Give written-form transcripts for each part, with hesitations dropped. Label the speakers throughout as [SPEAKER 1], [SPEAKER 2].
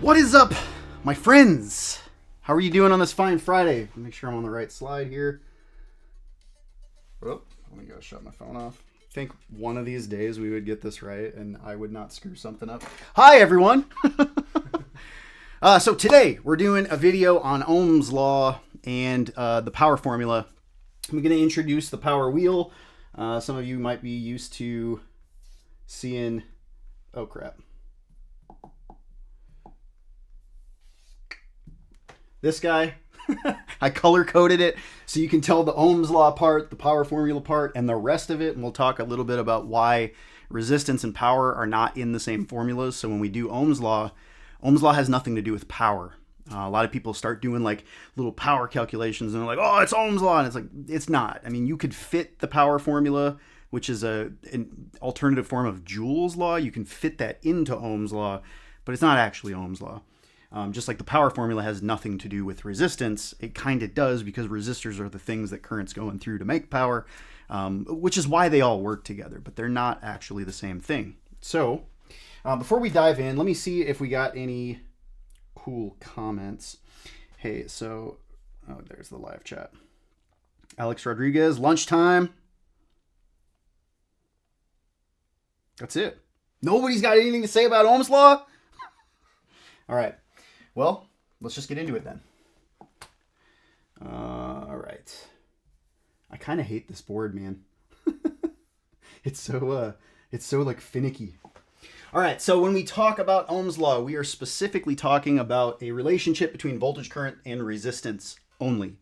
[SPEAKER 1] What is up, my friends? How are you doing on this fine Friday? Make sure I'm on the right slide here. Oh, let me go shut my phone off. I think one of these days we would get this right and I would not screw something up. Hi, everyone. So today we're doing a video on Ohm's law and the power formula. I'm going to introduce the power wheel. Some of you might be used to seeing... Oh, crap. This guy, I color-coded it so you can tell the Ohm's law part, the power formula part, and the rest of it. And we'll talk a little bit about why resistance and power are not in the same formulas. So when we do Ohm's law has nothing to do with power. A lot of people start doing like little power calculations and they're like, oh, it's Ohm's law. And it's like, it's not. I mean, you could fit the power formula, which is an alternative form of Joule's law. You can fit that into Ohm's law, but it's not actually Ohm's law. Just like the power formula has nothing to do with resistance, it kind of does, because resistors are the things that current's going through to make power, which is why they all work together, but they're not actually the same thing. So before we dive in, let me see if we got any cool comments. Hey, so, oh, there's the live chat. Alex Rodriguez, lunchtime. That's it. Nobody's got anything to say about Ohm's law? All right. Well, let's just get into it then. All right. I kind of hate this board, man. It's so like finicky. All right. So when we talk about Ohm's law, we are specifically talking about a relationship between voltage, current, and resistance only.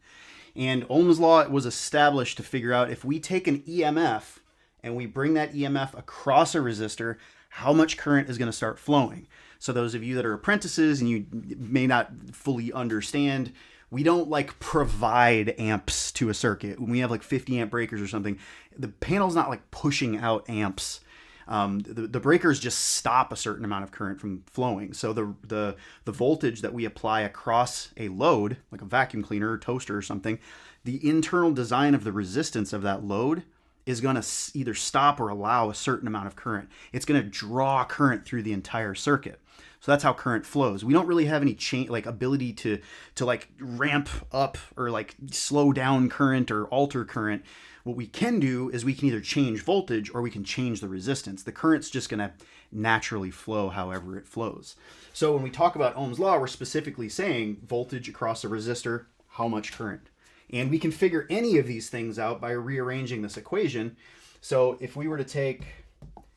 [SPEAKER 1] And Ohm's law was established to figure out if we take an EMF and we bring that EMF across a resistor, how much current is going to start flowing. So those of you that are apprentices and you may not fully understand, we don't like provide amps to a circuit. When we have like 50 amp breakers or something, the panel's not like pushing out amps. The breakers just stop a certain amount of current from flowing. So the voltage that we apply across a load, like a vacuum cleaner or toaster or something, the internal design of the resistance of that load is going to either stop or allow a certain amount of current. It's going to draw current through the entire circuit. So that's how current flows. We don't really have any ability to like ramp up or like slow down current or alter current. What we can do is we can either change voltage or we can change the resistance. The current's just going to naturally flow however it flows. So when we talk about Ohm's law, we're specifically saying voltage across a resistor, how much current. And we can figure any of these things out by rearranging this equation. So if we were to take,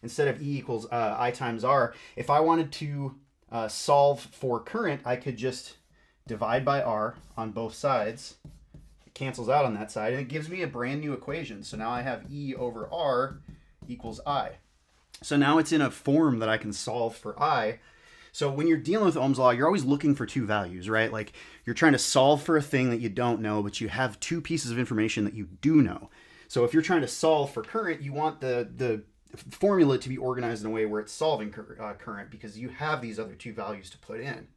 [SPEAKER 1] instead of E equals I times R, if I wanted to solve for current, I could just divide by R on both sides. It cancels out on that side, and it gives me a brand new equation. So now I have E over R equals I. So now it's in a form that I can solve for I. So when you're dealing with Ohm's law, you're always looking for two values, right? Like you're trying to solve for a thing that you don't know, but you have two pieces of information that you do know. So if you're trying to solve for current, you want the formula to be organized in a way where it's solving current, because you have these other two values to put in.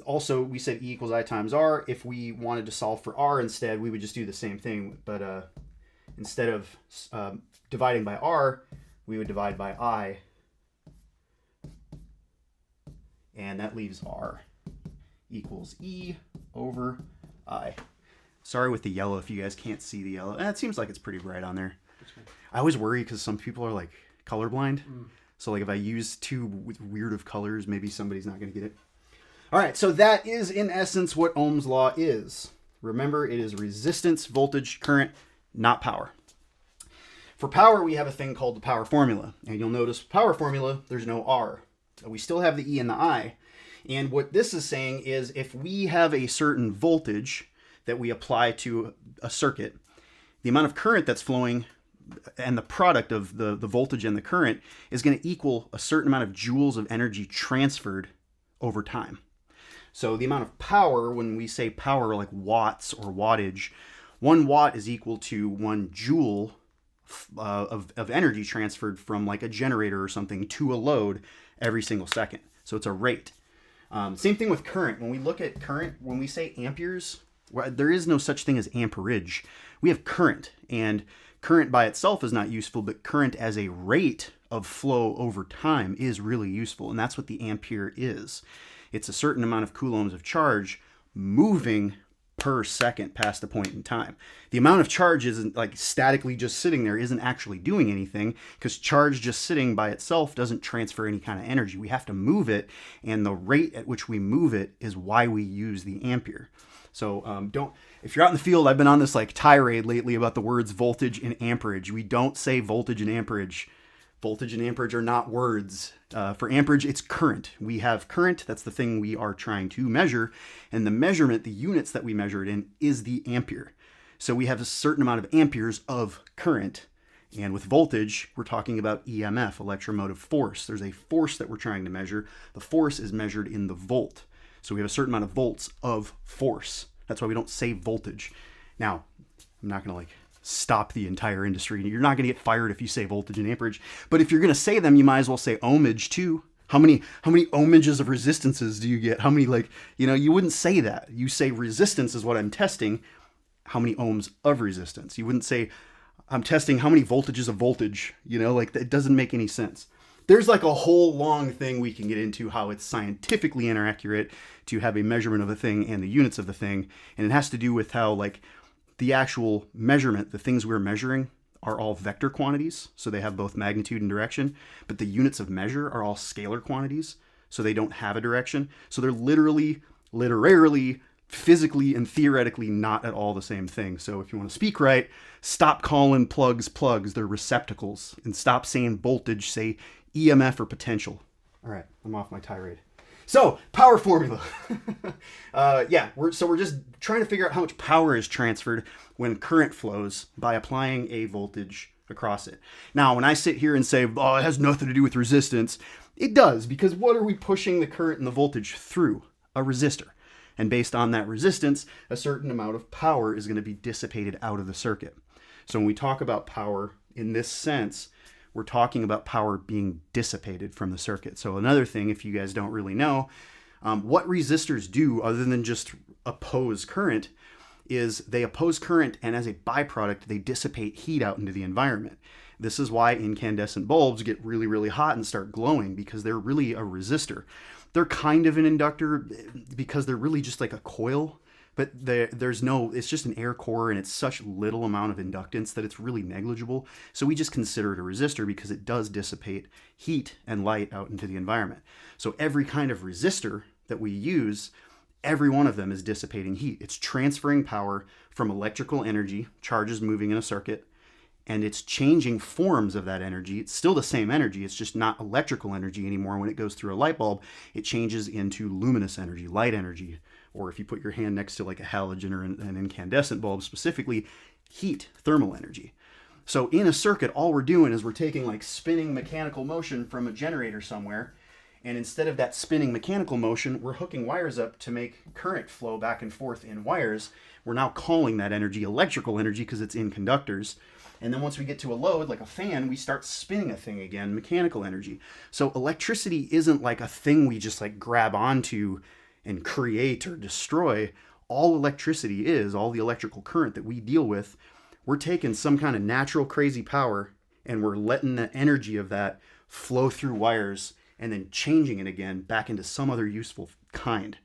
[SPEAKER 1] Also, we said E equals I times R. If we wanted to solve for R instead, we would just do the same thing, but instead of dividing by R, we would divide by I. And that leaves R equals E over I. Sorry with the yellow if you guys can't see the yellow. It seems like it's pretty bright on there. I always worry because some people are like colorblind. So like if I use two weird of colors, maybe somebody's not going to get it. All right, so that is in essence what Ohm's law is. Remember, it is resistance, voltage, current, not power. For power, we have a thing called the power formula. And you'll notice power formula, there's no R. We still have the E and the I. And what this is saying is if we have a certain voltage that we apply to a circuit, the amount of current that's flowing and the product of the voltage and the current is going to equal a certain amount of joules of energy transferred over time. So the amount of power, when we say power like watts or wattage, 1 watt is equal to 1 joule of energy transferred from like a generator or something to a load every single second. So it's a rate. Same thing with current. When we look at current, when we say amperes, there is no such thing as amperage. We have current, and current by itself is not useful, but current as a rate of flow over time is really useful, and that's what the ampere is. It's a certain amount of coulombs of charge moving per second past a point in time. The amount of charge isn't like statically just sitting there, isn't actually doing anything, because charge just sitting by itself doesn't transfer any kind of energy. We have to move it, and the rate at which we move it is why we use the ampere. So if you're out in the field, I've been on this like tirade lately about the words voltage and amperage. We don't say voltage and amperage. Voltage and amperage are not words. For amperage, it's current. We have current, that's the thing we are trying to measure, and the measurement, the units that we measure it in, is the ampere. So we have a certain amount of amperes of current, and with voltage, we're talking about EMF, electromotive force. There's a force that we're trying to measure. The force is measured in the volt. So we have a certain amount of volts of force. That's why we don't say voltage. Now, I'm not going to stop the entire industry. You're not going to get fired if you say voltage and amperage. But if you're going to say them, you might as well say ohmage too. How many ohmages of resistances do you get? How many, you wouldn't say that. You say resistance is what I'm testing. How many ohms of resistance? You wouldn't say I'm testing how many voltages of voltage. It doesn't make any sense. There's a whole long thing we can get into how it's scientifically inaccurate to have a measurement of a thing and the units of the thing. And it has to do with how the actual measurement, the things we're measuring, are all vector quantities, so they have both magnitude and direction, but the units of measure are all scalar quantities, so they don't have a direction. So they're literally, physically, and theoretically not at all the same thing. So if you want to speak right, stop calling plugs plugs, they're receptacles, and stop saying voltage, say EMF or potential. All right, I'm off my tirade. So, power formula. We're just trying to figure out how much power is transferred when current flows by applying a voltage across it. Now, when I sit here and say, it has nothing to do with resistance, it does, because what are we pushing the current and the voltage through? A resistor. And based on that resistance, a certain amount of power is going to be dissipated out of the circuit. So when we talk about power in this sense, we're talking about power being dissipated from the circuit. So another thing, if you guys don't really know, what resistors do other than just oppose current is they oppose current, and as a byproduct, they dissipate heat out into the environment. This is why incandescent bulbs get really, really hot and start glowing, because they're really a resistor. They're kind of an inductor because they're really just like a coil, but it's just an air core, and it's such little amount of inductance that it's really negligible. So we just consider it a resistor because it does dissipate heat and light out into the environment. So every kind of resistor that we use, every one of them is dissipating heat. It's transferring power from electrical energy, charges moving in a circuit, and it's changing forms of that energy. It's still the same energy, it's just not electrical energy anymore. When it goes through a light bulb, it changes into luminous energy, light energy. Or if you put your hand next to a halogen or an incandescent bulb, specifically heat, thermal energy. So in a circuit, all we're doing is we're taking spinning mechanical motion from a generator somewhere, and instead of that spinning mechanical motion, we're hooking wires up to make current flow back and forth in wires. We're now calling that energy electrical energy because it's in conductors. And then once we get to a load, like a fan, we start spinning a thing again, mechanical energy. So electricity isn't a thing we just grab onto and create or destroy. All electricity is, all the electrical current that we deal with, we're taking some kind of natural crazy power and we're letting the energy of that flow through wires and then changing it again back into some other useful kind.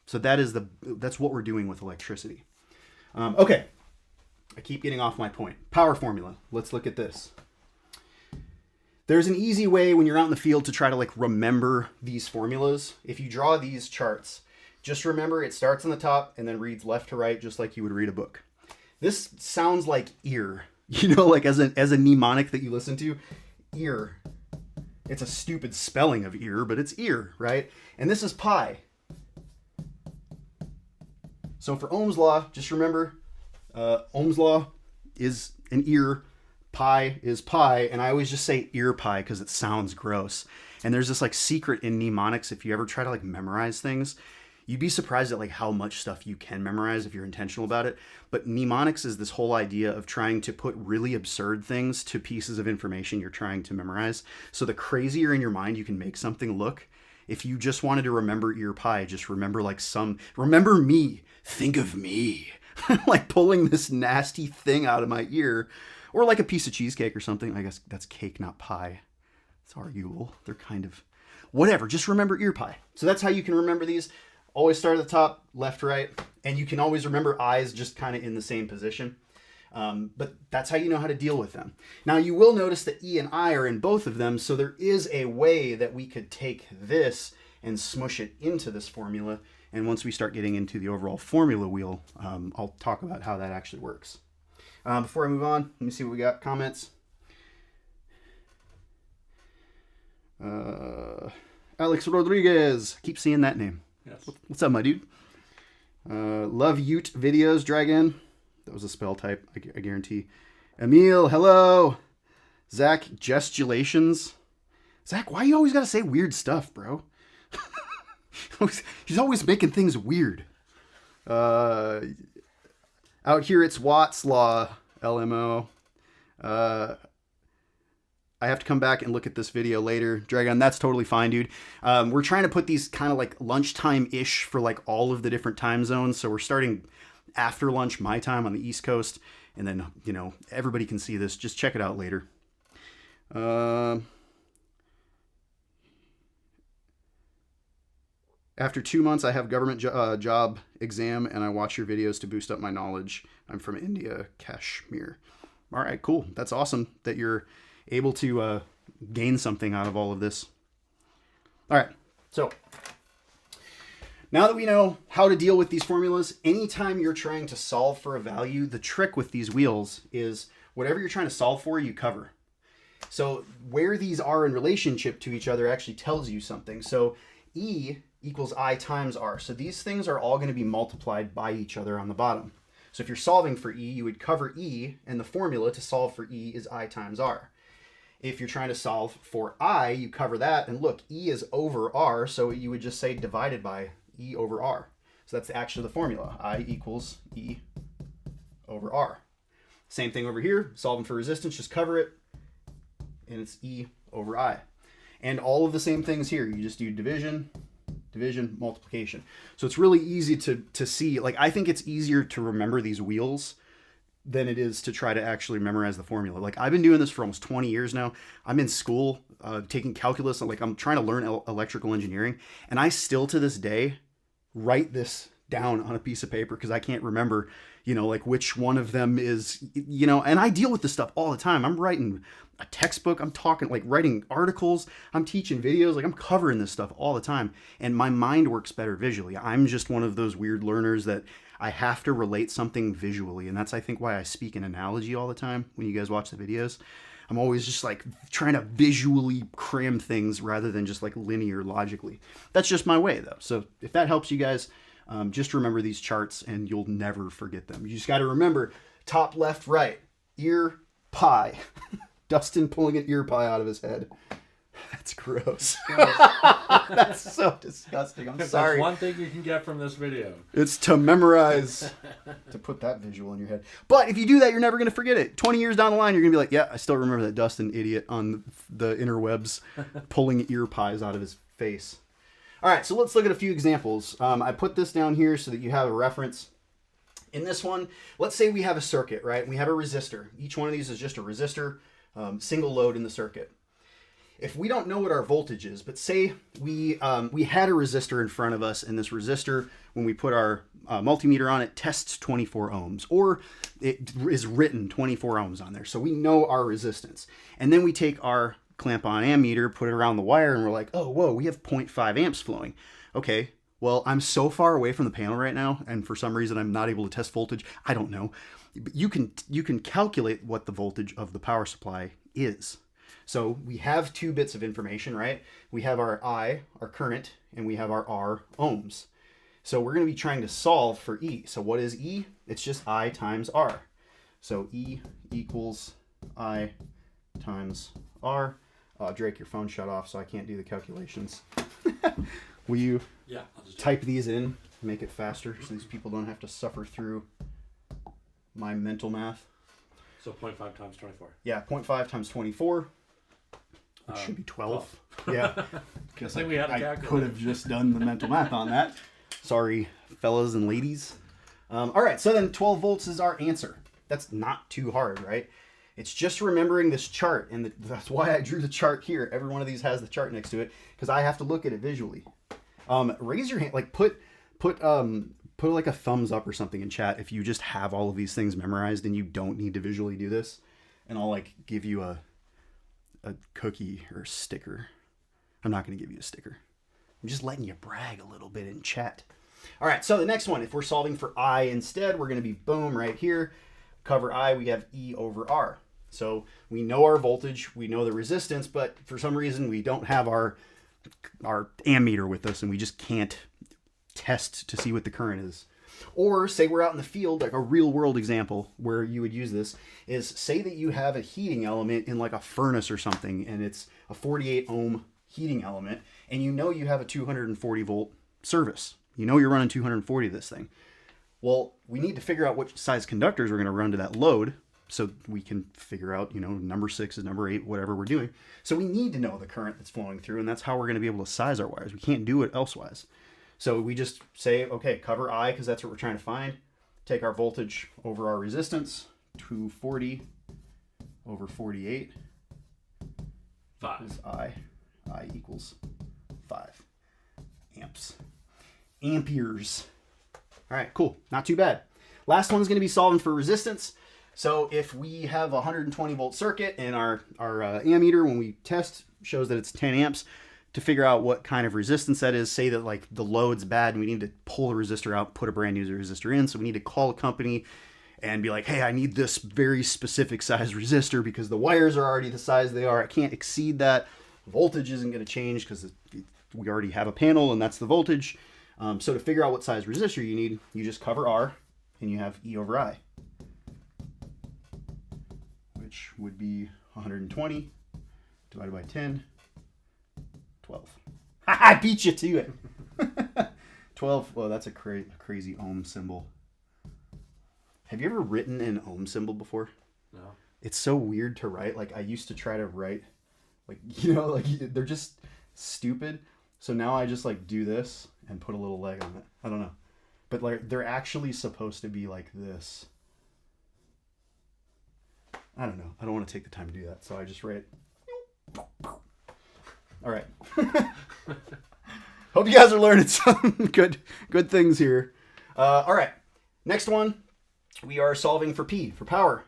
[SPEAKER 1] So that's what we're doing with electricity. Okay, I keep getting off my point. Power formula. Let's look at this. There's an easy way when you're out in the field to try to remember these formulas. If you draw these charts, just remember it starts on the top and then reads left to right, just like you would read a book. This sounds like ear, as a mnemonic that you listen to. Ear. It's a stupid spelling of ear, but it's ear, right? And this is pi. So for Ohm's law, just remember, Ohm's law is an ear, pi is pi, and I always just say ear pi because it sounds gross. And there's this secret in mnemonics. If you ever try to memorize things, you'd be surprised at how much stuff you can memorize if you're intentional about it. But mnemonics is this whole idea of trying to put really absurd things to pieces of information you're trying to memorize. So the crazier in your mind you can make something look, if you just wanted to remember ear pi, just remember remember me, think of me, pulling this nasty thing out of my ear, or a piece of cheesecake or something. I guess that's cake, not pie. It's arguable. They're kind of whatever. Just remember ear pie. So that's how you can remember these. Always start at the top, left, right. And you can always remember I's just kind of in the same position. But that's how you know how to deal with them. Now you will notice that E and I are in both of them. So there is a way that we could take this and smush it into this formula. And once we start getting into the overall formula wheel, I'll talk about how that actually works. Before I move on, let me see what we got. Comments. Alex Rodriguez. Keep seeing that name.
[SPEAKER 2] Yes.
[SPEAKER 1] What's up, my dude? Love Ute videos, Dragon. That was a spell type, I guarantee. Emil, hello. Zach, gestulations. Zach, why you always got to say weird stuff, bro? He's always making things weird. Out here, it's Watt's Law, LMO. I have to come back and look at this video later. Dragon, that's totally fine, dude. We're trying to put these kind of like lunchtime-ish for like all of the different time zones. So we're starting after lunch, my time on the East Coast. And then, you know, everybody can see this. Just check it out later. After 2 months, I have government job exam, and I watch your videos to boost up my knowledge. I'm from India, Kashmir. All right, cool. That's awesome that you're able to gain something out of all of this. All right, so now that we know how to deal with these formulas, anytime you're trying to solve for a value, the trick with these wheels is whatever you're trying to solve for, you cover. So where these are in relationship to each other actually tells you something. So E equals I times R. So these things are all going to be multiplied by each other on the bottom. So if you're solving for E, you would cover E, and the formula to solve for E is I times R. If you're trying to solve for I, you cover that, and look, E is over R, so you would just say divided by E over R. So that's actually the formula. I equals E over R. Same thing over here, solving for resistance, just cover it, and it's E over I. And all of the same things here, you just do division, division, multiplication. So it's really easy to see. Like, I think it's easier to remember these wheels than it is to try to actually memorize the formula. Like, I've been doing this for almost 20 years now. I'm in school taking calculus. Like, I'm trying to learn electrical engineering. And I still to this day write this down on a piece of paper because I can't remember, you know, like which one of them is, you know, and I deal with this stuff all the time. I'm writing a textbook. I'm talking like writing articles. I'm teaching videos. Like, I'm covering this stuff all the time. And my mind works better visually. I'm just one of those weird learners that I have to relate something visually. And that's, I think, why I speak in analogy all the time when you guys watch the videos. I'm always just like trying to visually cram things rather than just like linear logically. That's just my way though. So if that helps you guys, just remember these charts and you'll never forget them. You just got to remember top, left, right, ear, pie. Dustin pulling an ear pie out of his head. That's gross. That's so disgusting. I'm sorry.
[SPEAKER 2] That's one thing you can get from this video.
[SPEAKER 1] It's to memorize, to put that visual in your head. But if you do that, you're never going to forget it. 20 years down the line, you're going to be like, yeah, I still remember that Dustin idiot on the interwebs pulling ear pies out of his face. All right, so let's look at a few examples. I put this down here so that you have a reference. In this one, let's say we have a circuit, right? We have a resistor. Each one of these is just a resistor, single load in the circuit. If we don't know what our voltage is, but say we had a resistor in front of us, and this resistor, when we put our multimeter on it, tests 24 ohms, or it is written 24 ohms on there. So we know our resistance. And then we take our clamp-on ammeter, put it around the wire, and we're like, oh, whoa, we have 0.5 amps flowing. Okay, well, I'm so far away from the panel right now, and for some reason I'm not able to test voltage. I don't know. But you can calculate what the voltage of the power supply is. So we have two bits of information, right? We have our I, our current, and we have our R, ohms. So we're going to be trying to solve for E. So what is E? It's just I times R. So E equals I times R. Drake, your phone shut off, so I can't do the calculations. Will you
[SPEAKER 2] I'll just
[SPEAKER 1] type these in, make it faster, so these people don't have to suffer through my mental math?
[SPEAKER 2] So 0.5 times 24.
[SPEAKER 1] Yeah, 0.5 times 24. It should be 12. Yeah.
[SPEAKER 2] Guess we had a
[SPEAKER 1] I
[SPEAKER 2] calculator.
[SPEAKER 1] could have just done the mental math on that. Sorry, fellas and ladies. All right, so then 12 volts is our answer. That's not too hard, right? It's just remembering this chart, and that's why I drew the chart here. Every one of these has the chart next to it because I have to look at it visually. Raise your hand, like put like a thumbs up or something in chat if you just have all of these things memorized and you don't need to visually do this, and I'll like give you a cookie or a sticker. I'm not going to give you a sticker. I'm just letting you brag a little bit in chat. All right, so the next one, if we're solving for I instead, we're going to be boom right here. Cover I, we have E over R. So we know our voltage, we know the resistance, but for some reason we don't have our ammeter with us, and we just can't test to see what the current is. Or say we're out in the field, like a real world example where you would use this is, say that you have a heating element in like a furnace or something, and it's a 48 ohm heating element, and you know you have a 240 volt service. You know you're running 240 of this thing. Well, we need to figure out what size conductors we're going to run to that load so we can figure out, you know, number 6 is number 8, whatever we're doing. So we need to know the current that's flowing through, and that's how we're going to be able to size our wires. We can't do it elsewise. So we just say, okay, cover I, because that's what we're trying to find. Take our voltage over our resistance, 240 over 48.
[SPEAKER 2] 5
[SPEAKER 1] is I. I equals 5 amps. Amperes. All right, cool. Not too bad. Last one's going to be solving for resistance. So if we have a 120 volt circuit and our ammeter, when we test, shows that it's 10 amps, to figure out what kind of resistance that is, say that like the load's bad and we need to pull the resistor out, put a brand new resistor in. So we need to call a company and be like, hey, I need this very specific size resistor because the wires are already the size they are. I can't exceed that. Voltage isn't going to change because we already have a panel and that's the voltage. So to figure out what size resistor you need, you just cover R and you have E over I, which would be 120 divided by 10, 12. I beat you to it. 12, well, that's a crazy ohm symbol. Have you ever written an ohm symbol before?
[SPEAKER 2] No.
[SPEAKER 1] It's so weird to write. Like I used to try to write, like, you know, like they're just stupid. So now I just like do this and put a little leg on it. I don't know. But like they're actually supposed to be like this. I don't know. I don't want to take the time to do that. So I just write. All right. Hope you guys are learning some good things here. All right. Next one. We are solving for P, for power.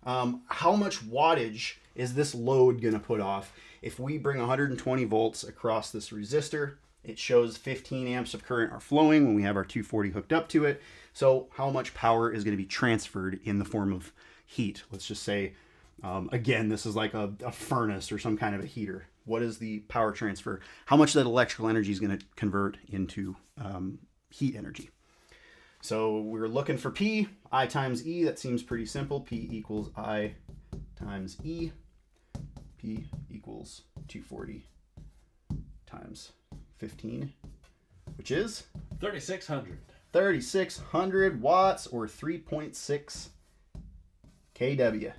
[SPEAKER 1] How much wattage is this load going to put off? If we bring 120 volts across this resistor, it shows 15 amps of current are flowing when we have our 240 hooked up to it. So how much power is going to be transferred in the form of heat? Let's just say, again, this is like a furnace or some kind of a heater. What is the power transfer? How much of that electrical energy is going to convert into heat energy? So we're looking for P, I times E. That seems pretty simple. P equals I times E. P equals 240 times 15, which is
[SPEAKER 2] 3,600.
[SPEAKER 1] 3,600 watts or 3.6 kW.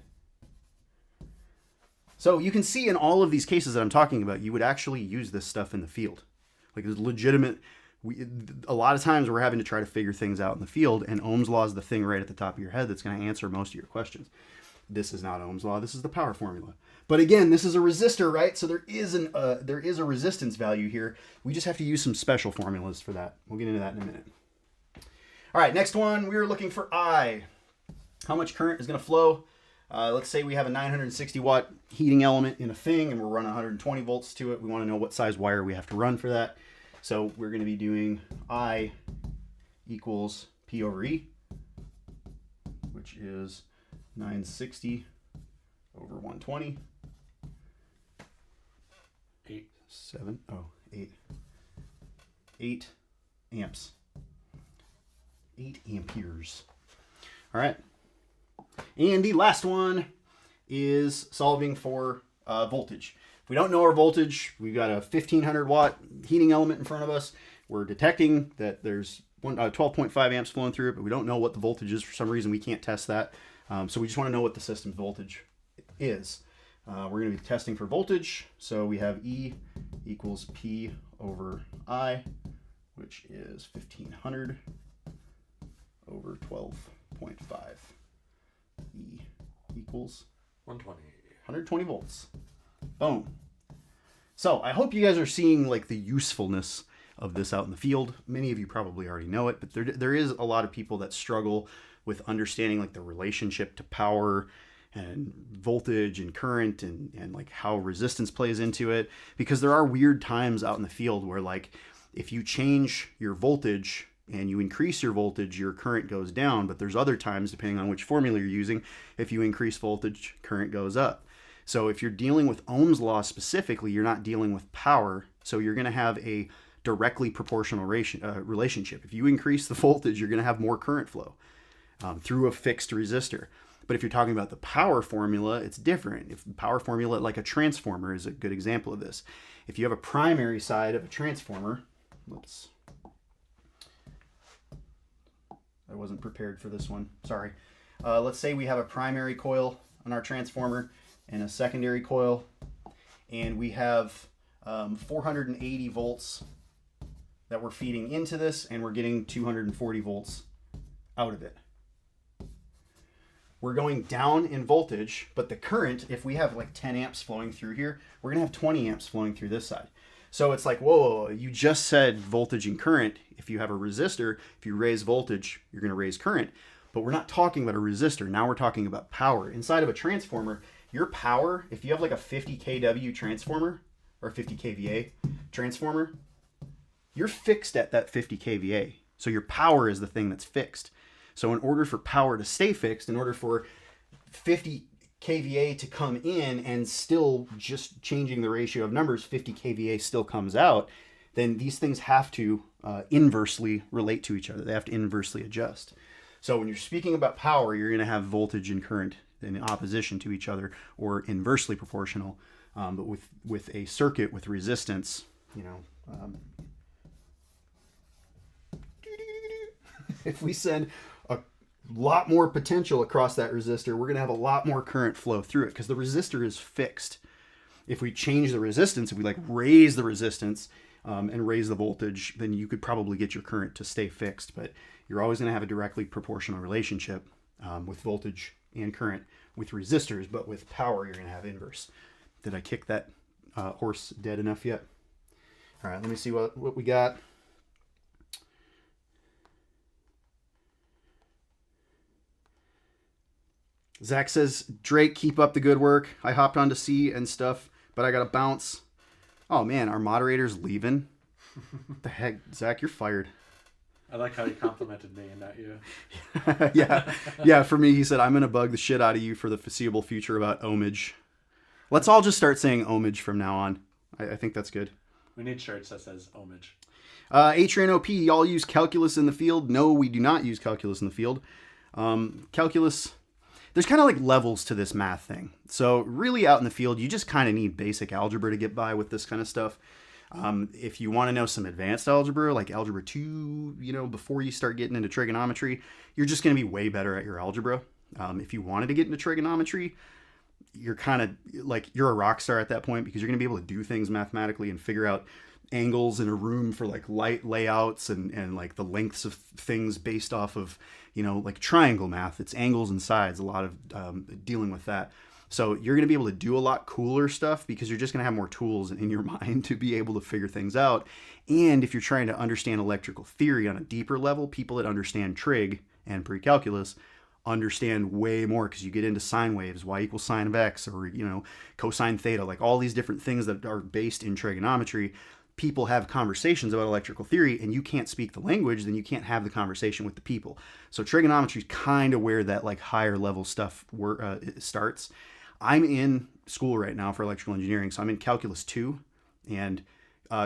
[SPEAKER 1] So you can see in all of these cases that I'm talking about, you would actually use this stuff in the field. Like there's legitimate, a lot of times we're having to try to figure things out in the field, and Ohm's law is the thing right at the top of your head that's going to answer most of your questions. This is not Ohm's law, this is the power formula. But again, this is a resistor, right? So there is a resistance value here. We just have to use some special formulas for that. We'll get into that in a minute. All right, next one, we're looking for I. How much current is going to flow? Let's say we have a 960 watt heating element in a thing and we're running 120 volts to it. We want to know what size wire we have to run for that. So we're going to be doing I equals P over E, which is 960 over 120. 8 amps. 8 amperes. All right. And the last one is solving for voltage. If we don't know our voltage, we've got a 1500 watt heating element in front of us. We're detecting that there's 12.5 amps flowing through it, but we don't know what the voltage is. For some reason, we can't test that. So we just want to know what the system's voltage is. We're going to be testing for voltage. So we have E equals P over I, which is 1500 over 12.5. E equals
[SPEAKER 2] 120.
[SPEAKER 1] 120 volts. Boom. So I hope you guys are seeing like the usefulness of this out in the field. Many of you probably already know it, but there is a lot of people that struggle with understanding like the relationship to power and voltage and current and like how resistance plays into it, because there are weird times out in the field where like if you change your voltage and you increase your voltage, your current goes down. But there's other times, depending on which formula you're using, if you increase voltage, current goes up. So if you're dealing with Ohm's law specifically, you're not dealing with power. So you're going to have a directly proportional relationship. If you increase the voltage, you're going to have more current flow through a fixed resistor. But if you're talking about the power formula, it's different. If the power formula, like a transformer, is a good example of this. If you have a primary side of a transformer, whoops, I wasn't prepared for this one, sorry. Let's say we have a primary coil on our transformer and a secondary coil, and we have 480 volts that we're feeding into this, and we're getting 240 volts out of it. We're going down in voltage, but the current, if we have like 10 amps flowing through here, we're gonna have 20 amps flowing through this side. So it's like, whoa, you just said voltage and current. If you have a resistor, if you raise voltage, you're gonna raise current. But we're not talking about a resistor. Now we're talking about power. Inside of a transformer, your power, if you have like a 50 kW transformer or a 50 kVA transformer, you're fixed at that 50 kVA. So your power is the thing that's fixed. So in order for power to stay fixed, in order for 50 kVA to come in and still just changing the ratio of numbers, 50 kVA still comes out, then these things have to inversely relate to each other. They have to inversely adjust. So when you're speaking about power, you're going to have voltage and current in opposition to each other or inversely proportional. But with a circuit with resistance, you know, if we send a lot more potential across that resistor, we're going to have a lot more current flow through it because the resistor is fixed. If we change the resistance, if we like raise the resistance and raise the voltage, then you could probably get your current to stay fixed. But you're always going to have a directly proportional relationship with voltage and current with resistors, but with power, you're going to have inverse. Did I kick that horse dead enough yet? All right, let me see what we got. Zach says, Drake, keep up the good work. I hopped on to see and stuff, but I got to bounce. Oh, man, our moderator's leaving. What the heck? Zach, you're fired.
[SPEAKER 2] I like how you complimented me and not you.
[SPEAKER 1] Yeah, for me, he said, I'm going to bug the shit out of you for the foreseeable future about ohmage. Let's all just start saying ohmage from now on. I think that's good.
[SPEAKER 2] We need shirts that says ohmage.
[SPEAKER 1] HRNOP, y'all use calculus in the field? No, we do not use calculus in the field. Calculus... There's kind of like levels to this math thing. So really out in the field, you just kind of need basic algebra to get by with this kind of stuff. If you want to know some advanced algebra, like algebra 2, you know, before you start getting into trigonometry, you're just going to be way better at your algebra. If you wanted to get into trigonometry, you're kind of like, you're a rock star at that point because you're going to be able to do things mathematically and figure out angles in a room for like light layouts and like the lengths of things based off of, you know, like triangle math. It's angles and sides, a lot of dealing with that. So you're going to be able to do a lot cooler stuff because you're just going to have more tools in your mind to be able to figure things out. And if you're trying to understand electrical theory on a deeper level, people that understand trig and pre-calculus understand way more because you get into sine waves, y equals sine of x, or, you know, cosine theta, like all these different things that are based in trigonometry. People have conversations about electrical theory and you can't speak the language, then you can't have the conversation with the people. So trigonometry is kind of where that like higher level stuff starts. I'm in school right now for electrical engineering. So I'm in calculus 2 and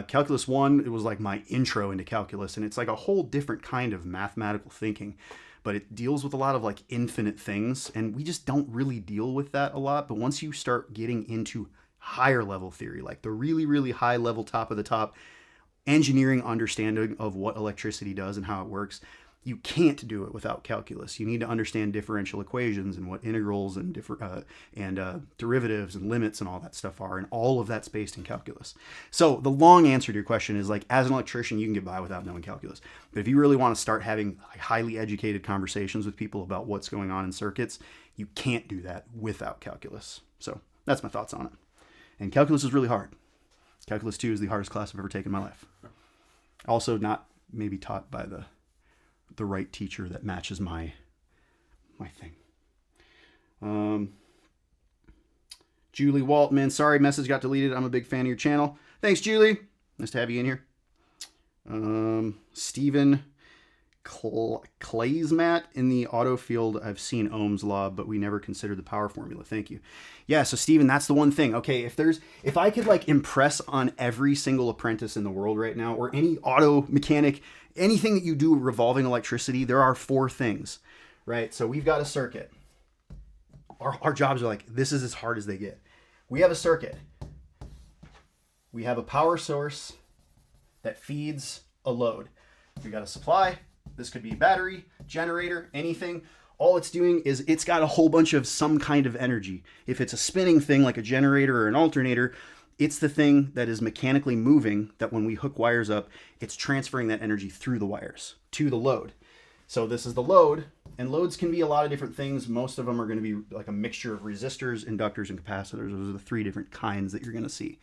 [SPEAKER 1] calculus 1, it was like my intro into calculus. And it's like a whole different kind of mathematical thinking, but it deals with a lot of like infinite things. And we just don't really deal with that a lot. But once you start getting into higher level theory, like the really, really high level, top of the top engineering understanding of what electricity does and how it works, You can't do it without calculus. You need to understand differential equations and what integrals and derivatives and limits and all that stuff are, and all of that's based in calculus. So the long answer to your question is, like, as an electrician, you can get by without knowing calculus. But if you really want to start having highly educated conversations with people about what's going on in circuits, you can't do that without calculus. So that's my thoughts on it. And calculus is really hard. Calculus 2 is the hardest class I've ever taken in my life. Also not maybe taught by the right teacher that matches my thing. Julie Waltman, sorry, message got deleted. I'm a big fan of your channel. Thanks, Julie. Nice to have you in here. Stephen Claysmat, in the auto field, I've seen Ohm's law, but we never considered the power formula. Thank you. Yeah, so Stephen, that's the one thing. Okay, if I could like impress on every single apprentice in the world right now, or any auto mechanic, anything that you do revolving electricity, there are 4 things, right? So we've got a circuit. Our jobs are like, this is as hard as they get. We have a circuit. We have a power source that feeds a load. We got a supply. This could be a battery, generator, anything. All it's doing is it's got a whole bunch of some kind of energy. If it's a spinning thing like a generator or an alternator, it's the thing that is mechanically moving, that when we hook wires up, it's transferring that energy through the wires to the load. So this is the load, and loads can be a lot of different things. Most of them are going to be like a mixture of resistors, inductors, and capacitors. Those are the 3 different kinds that you're going to see.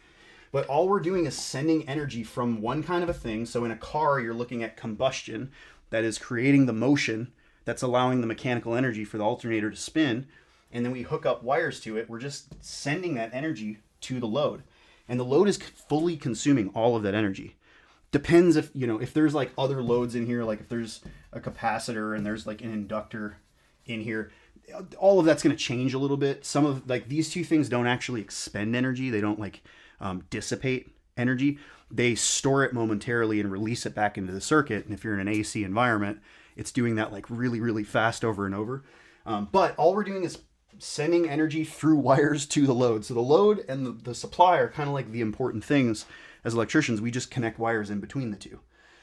[SPEAKER 1] But all we're doing is sending energy from one kind of a thing. So in a car, you're looking at combustion that is creating the motion that's allowing the mechanical energy for the alternator to spin. And then we hook up wires to it. We're just sending that energy to the load. And the load is fully consuming all of that energy. Depends if there's like other loads in here, like if there's a capacitor and there's like an inductor in here, all of that's going to change a little bit. Some of like these 2 things don't actually expend energy. They don't like dissipate energy. They store it momentarily and release it back into the circuit. And if you're in an AC environment, it's doing that like really, really fast over and over. But all we're doing is sending energy through wires to the load. So the load and the supply are kind of like the important things. As electricians, we just connect wires in between the 2.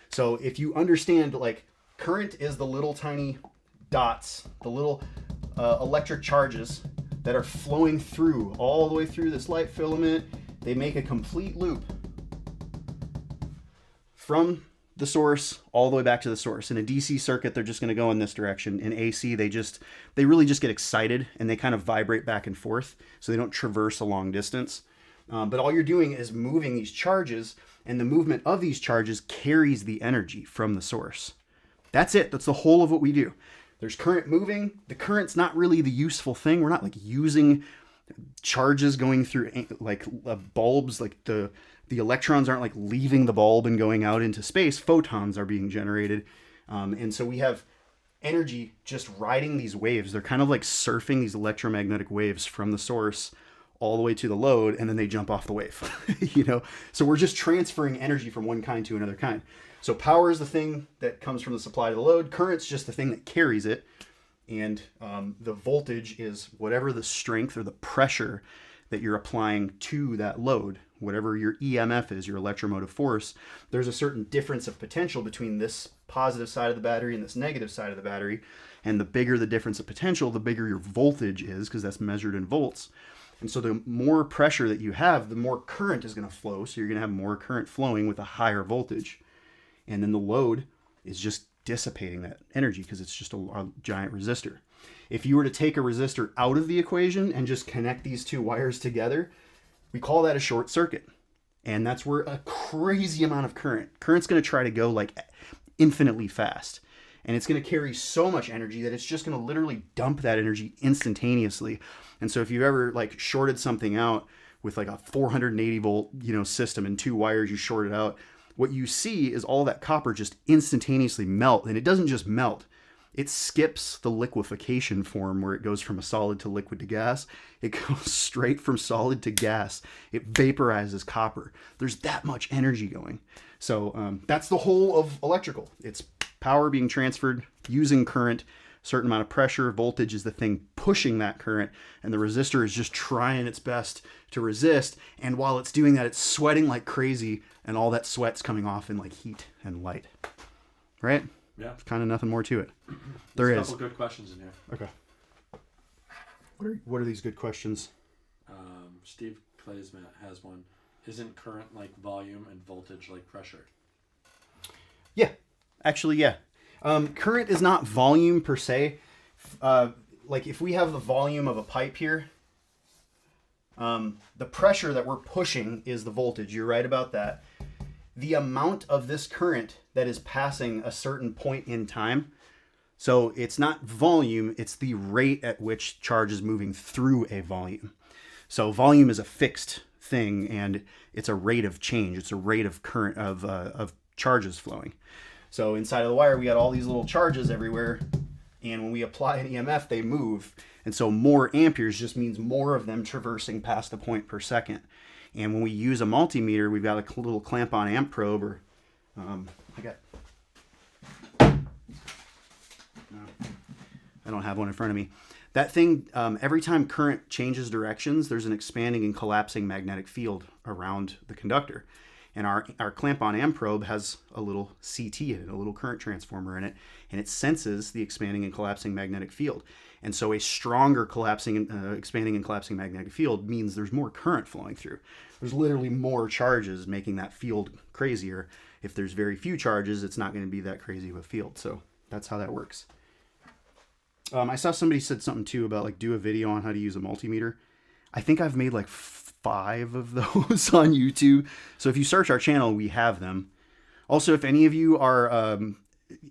[SPEAKER 1] So if you understand, like, current is the little tiny dots, the little electric charges that are flowing through all the way through this light filament. They make a complete loop from the source all the way back to the source. In a DC circuit, they're just going to go in this direction. In AC, they really just get excited and they kind of vibrate back and forth, so they don't traverse a long distance. But all you're doing is moving these charges, and the movement of these charges carries the energy from the source. That's it. That's the whole of what we do. There's current moving. The current's not really the useful thing. We're not like using charges going through like bulbs. Like the electrons aren't like leaving the bulb and going out into space. Photons are being generated. And so we have energy just riding these waves. They're kind of like surfing these electromagnetic waves from the source all the way to the load, and then they jump off the wave. So we're just transferring energy from one kind to another kind. So power is the thing that comes from the supply to the load. Current's just the thing that carries it. And the voltage is whatever the strength or the pressure that you're applying to that load. Whatever your EMF is, your electromotive force, there's a certain difference of potential between this positive side of the battery and this negative side of the battery. And the bigger the difference of potential, the bigger your voltage is, because that's measured in volts. And so the more pressure that you have, the more current is going to flow. So you're going to have more current flowing with a higher voltage. And then the load is just dissipating that energy because it's just a giant resistor. If you were to take a resistor out of the equation and just connect these 2 wires together, we call that a short circuit. And that's where a crazy amount of current's going to try to go like infinitely fast. And it's going to carry so much energy that it's just going to literally dump that energy instantaneously. And so if you've ever like shorted something out with like a 480 volt, system and 2 wires, you short it out, what you see is all that copper just instantaneously melt. And it doesn't just melt. It skips the liquefaction form where it goes from a solid to liquid to gas. It goes straight from solid to gas. It vaporizes copper. There's that much energy going. So that's the whole of electrical. It's power being transferred using current. Certain amount of pressure. Voltage is the thing pushing that current, and the resistor is just trying its best to resist. And while it's doing that, it's sweating like crazy, and all that sweat's coming off in like heat and light. Right?
[SPEAKER 2] Yeah.
[SPEAKER 1] It's kind of nothing more to it.
[SPEAKER 2] There's
[SPEAKER 1] There
[SPEAKER 2] a
[SPEAKER 1] is.
[SPEAKER 2] couple good questions in here.
[SPEAKER 1] Okay. What are these good questions?
[SPEAKER 2] Steve Claysmat has one. Isn't current like volume and voltage like pressure?
[SPEAKER 1] Yeah, actually, yeah. Current is not volume per se. Like if we have the volume of a pipe here, the pressure that we're pushing is the voltage. You're right about that. The amount of this current that is passing a certain point in time. So it's not volume, it's the rate at which charge is moving through a volume. So volume is a fixed thing, and it's a rate of change. It's a rate of current of charges flowing. So inside of the wire, we got all these little charges everywhere, and when we apply an EMF, they move. And so more amperes just means more of them traversing past a point per second. And when we use a multimeter, we've got a little clamp-on amp probe, or I don't have one in front of me. That thing, every time current changes directions, there's an expanding and collapsing magnetic field around the conductor. And our clamp-on amp probe has a little CT in it, a little current transformer in it, and it senses the expanding and collapsing magnetic field. And so a stronger expanding and collapsing magnetic field means there's more current flowing through. There's literally more charges making that field crazier. If there's very few charges, it's not going to be that crazy of a field. So that's how that works. I saw somebody said something too about like do a video on how to use a multimeter. I think I've made like 5 of those on YouTube. So if you search our channel, we have them. Also, if any of you are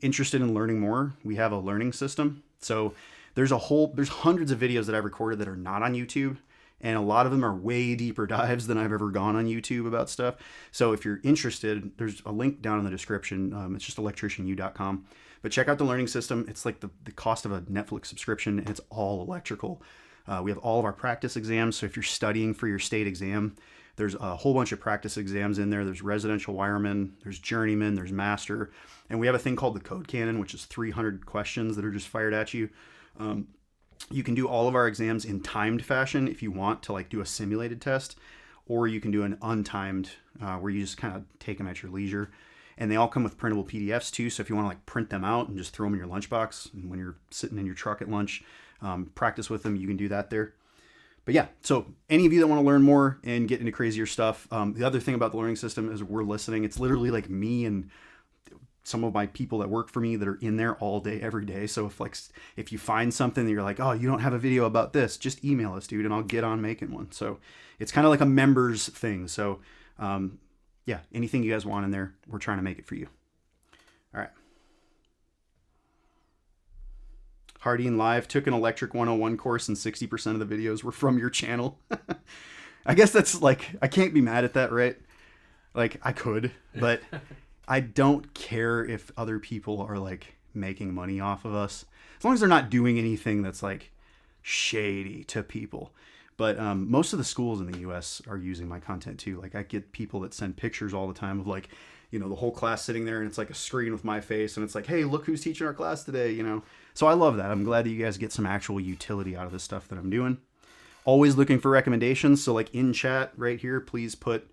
[SPEAKER 1] interested in learning more, we have a learning system. So there's hundreds of videos that I've recorded that are not on YouTube. And a lot of them are way deeper dives than I've ever gone on YouTube about stuff. So if you're interested, there's a link down in the description. It's just electricianu.com. But check out the learning system. It's like the cost of a Netflix subscription, and it's all electrical. We have all of our practice exams. So if you're studying for your state exam, there's a whole bunch of practice exams in there. There's residential wireman, there's journeyman, there's master. And we have a thing called the code cannon, which is 300 questions that are just fired at you. You can do all of our exams in timed fashion if you want to like do a simulated test, or you can do an untimed where you just kind of take them at your leisure. And they all come with printable PDFs too. So if you want to like print them out and just throw them in your lunchbox, and when you're sitting in your truck at lunch, practice with them, you can do that there. But yeah, so any of you that want to learn more and get into crazier stuff, the other thing about the learning system is we're listening. It's literally like me and some of my people that work for me that are in there all day, every day. So if you find something that you're like, oh, you don't have a video about this, just email us, dude, and I'll get on making one. So it's kind of like a members thing. So yeah, anything you guys want in there, we're trying to make it for you. All right. Hardeen Live took an Electric 101 course and 60% of the videos were from your channel. I guess that's like, I can't be mad at that, right? Like I could, but I don't care if other people are like making money off of us. As long as they're not doing anything that's like shady to people. But most of the schools in the U.S. are using my content too. Like I get people that send pictures all the time of like, you know, the whole class sitting there and it's like a screen with my face and it's like, hey, look who's teaching our class today, you know. So I love that. I'm glad that you guys get some actual utility out of the stuff that I'm doing. Always looking for recommendations. So like in chat right here, please put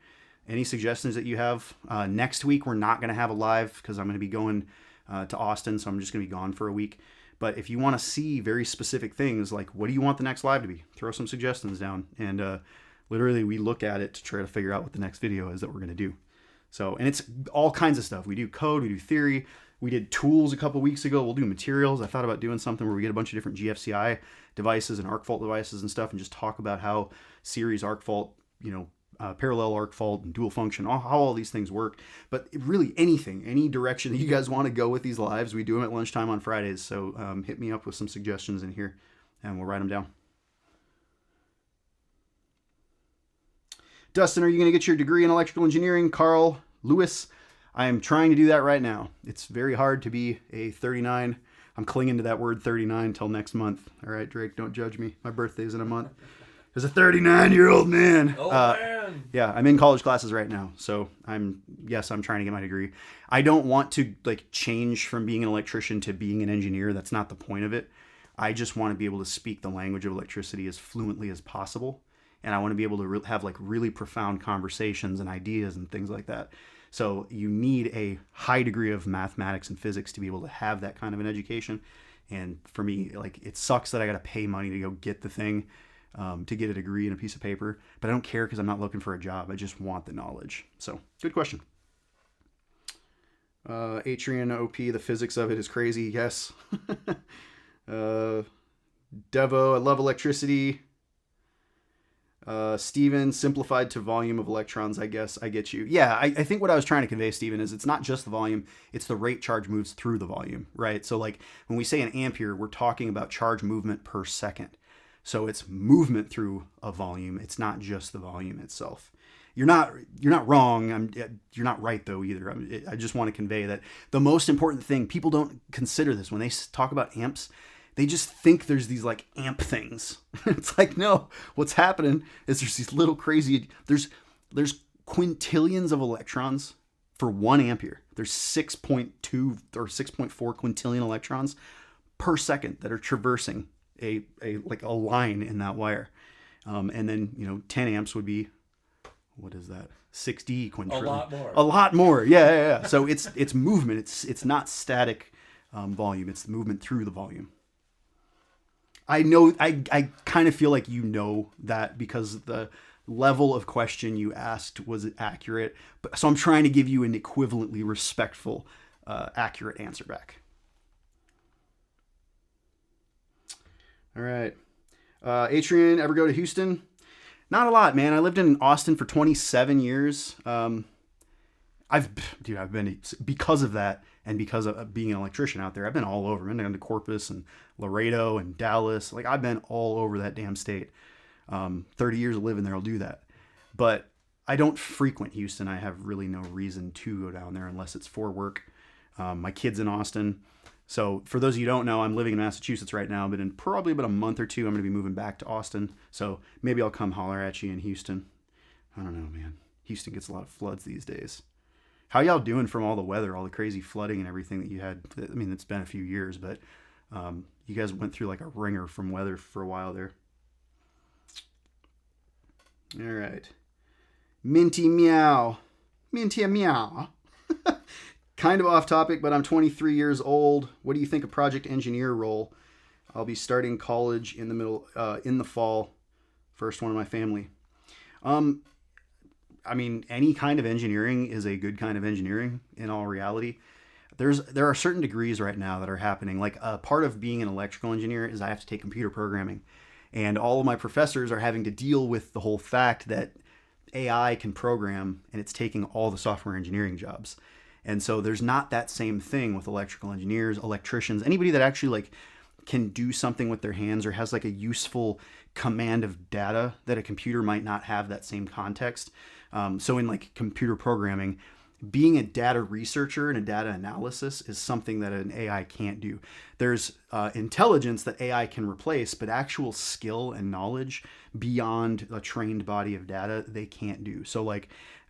[SPEAKER 1] any suggestions that you have. Next week, we're not going to have a live because I'm going to be going to Austin. So I'm just going to be gone for a week. But if you want to see very specific things, like what do you want the next live to be? Throw some suggestions down. And literally we look at it to try to figure out what the next video is that we're going to do. So, and it's all kinds of stuff. We do code, we do theory. We did tools a couple weeks ago. We'll do materials. I thought about doing something where we get a bunch of different GFCI devices and arc fault devices and stuff and just talk about how series arc fault, you know, parallel arc fault and dual function, how all these things work. But really anything, any direction that you guys want to go with these lives, we do them at lunchtime on Fridays. So hit me up with some suggestions in here and we'll write them down. Dustin, are you going to get your degree in electrical engineering? Carl Lewis, I am trying to do that right now. It's very hard to be a 39. I'm clinging to that word 39 until next month. All right, Drake, don't judge me. My birthday's in a month. As a 39-year-old man.
[SPEAKER 2] Oh, man.
[SPEAKER 1] Yeah, I'm in college classes right now. So I'm trying to get my degree. I don't want to like change from being an electrician to being an engineer. That's not the point of it. I just want to be able to speak the language of electricity as fluently as possible. And I want to be able to have like really profound conversations and ideas and things like that. So you need a high degree of mathematics and physics to be able to have that kind of an education. And for me, like, it sucks that I got to pay money to go get the thing, to get a degree and a piece of paper. But I don't care because I'm not looking for a job. I just want the knowledge. So good question. Atrian OP, the physics of it is crazy. Yes. Devo, I love electricity. Steven, simplified to volume of electrons, I guess. I get you. Yeah, I think what I was trying to convey, Steven, is it's not just the volume, it's the rate charge moves through the volume, right? So like when we say an ampere, we're talking about charge movement per second. So it's movement through a volume. It's not just the volume itself. You're not wrong. You're not right though either. I just want to convey that the most important thing, people don't consider this when they talk about amps. They just think there's these like amp things. It's like, no, what's happening is there's these little crazy, there's quintillions of electrons for 1 ampere. There's 6.2 or 6.4 quintillion electrons per second that are traversing a line in that wire. And then, 10 amps would be, what is that? 60 quintillion.
[SPEAKER 2] A lot more.
[SPEAKER 1] A lot more. Yeah. So it's movement. It's not static volume. It's the movement through the volume. I know, I kind of feel like you know that because the level of question you asked was accurate. But so I'm trying to give you an equivalently respectful, accurate answer back. All right. Atrian, ever go to Houston? Not a lot, man. I lived in Austin for 27 years. I've been, because of that and because of being an electrician out there, I've been all over. I've been down to Corpus and Laredo and Dallas. Like, I've been all over that damn state. 30 years of living there will do that. But I don't frequent Houston. I have really no reason to go down there unless it's for work. My kid's in Austin. So for those of you who don't know, I'm living in Massachusetts right now, but in probably about a month or two, I'm going to be moving back to Austin. So maybe I'll come holler at you in Houston. I don't know, man. Houston gets a lot of floods these days. How y'all doing from all the weather, all the crazy flooding and everything that you had? I mean, it's been a few years, but you guys went through like a ringer from weather for a while there. All right. Minty meow. Minty meow. Kind of off topic, but I'm 23 years old. What do you think of project engineer role? I'll be starting college in the fall. First one in my family. I mean, any kind of engineering is a good kind of engineering in all reality. There are certain degrees right now that are happening. Like a part of being an electrical engineer is I have to take computer programming. And all of my professors are having to deal with the whole fact that AI can program and it's taking all the software engineering jobs. And so there's not that same thing with electrical engineers, electricians, anybody that actually like can do something with their hands or has like a useful command of data that a computer might not have that same context. So in like computer programming, being a data researcher and a data analysis is something that an AI can't do. There's intelligence that AI can replace, but actual skill and knowledge beyond a trained body of data, they can't do. So like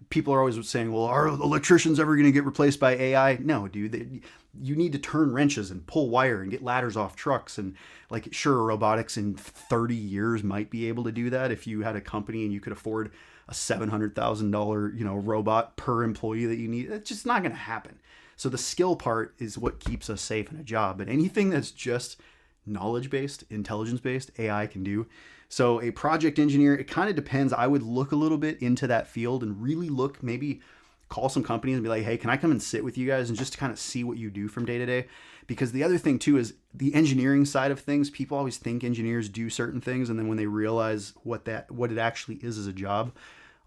[SPEAKER 1] people are always saying, well, are electricians ever going to get replaced by AI? No, dude. You need to turn wrenches and pull wire and get ladders off trucks. And like, sure, robotics in 30 years might be able to do that if you had a company and you could afford a $700,000, robot per employee that you need. It's just not going to happen. So the skill part is what keeps us safe in a job. But anything that's just knowledge-based, intelligence-based, AI can do. So a project engineer, it kind of depends. I would look a little bit into that field and really look, maybe call some companies and be like, hey, can I come and sit with you guys and just kind of see what you do from day to day? Because the other thing too is the engineering side of things. People always think engineers do certain things, and then when they realize what it actually is as a job,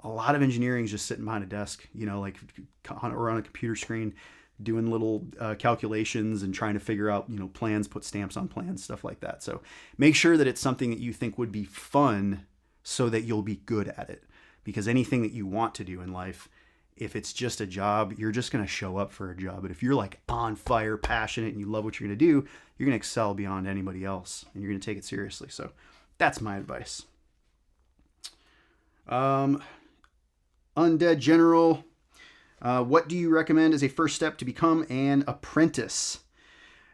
[SPEAKER 1] a lot of engineering is just sitting behind a desk, or on a computer screen, doing little calculations and trying to figure out, plans, put stamps on plans, stuff like that. So make sure that it's something that you think would be fun so that you'll be good at it. Because anything that you want to do in life, if it's just a job, you're just going to show up for a job. But if you're like on fire, passionate, and you love what you're going to do, you're going to excel beyond anybody else and you're going to take it seriously. So that's my advice. Undead General, what do you recommend as a first step to become an apprentice?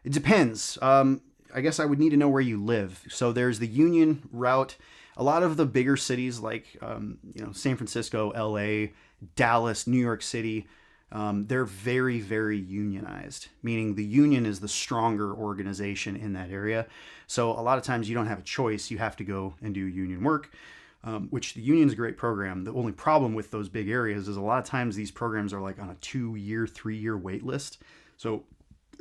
[SPEAKER 1] It depends. I guess I would need to know where you live. So there's the union route. A lot of the bigger cities like, San Francisco, LA, Dallas, New York City, they're very, very unionized, meaning the union is the stronger organization in that area. So a lot of times you don't have a choice. You have to go and do union work, which the union's a great program. The only problem with those big areas is a lot of times these programs are like on a 2-year, 3-year wait list. So